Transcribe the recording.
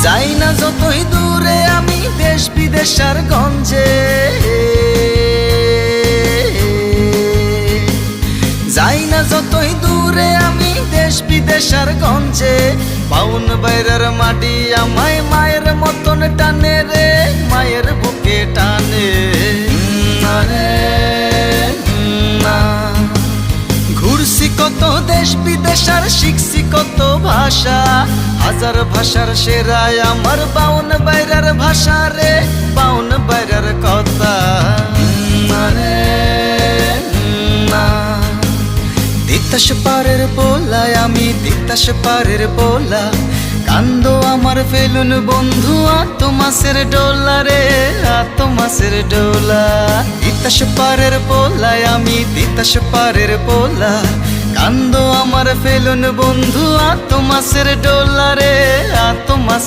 যাই না যতই দূরে আমি দেশ বিদেশ আর গঞ্জে, যাই না যতই দূরে আমি দেশ বিদেশ আর গঞ্জে, বাউন বাইরের মাটি আমায় মায়ের মতন টানে রে, মায়ের বুকে টানে। ঘুরছি কত দেশ বিদেশ আর শিখছি কত ভাষা, হাজার ভাষার সেরাই আমার বাউন বাইরের ভাষা রে, বাউন বাইরের কথা। তিতাস পারের পোলায় আমি তিতাস পারের পোলা, কান্দো আমার ফেলুন বন্ধু আত মাসের ডোলা রে, আত মাসের ডোলা। তিতাস পারের পোলায় আমি তিতাস পারের পোলা, কান্দো আমার ফেলুন বন্ধু আত মাসের ডোলা রে, আত মাস।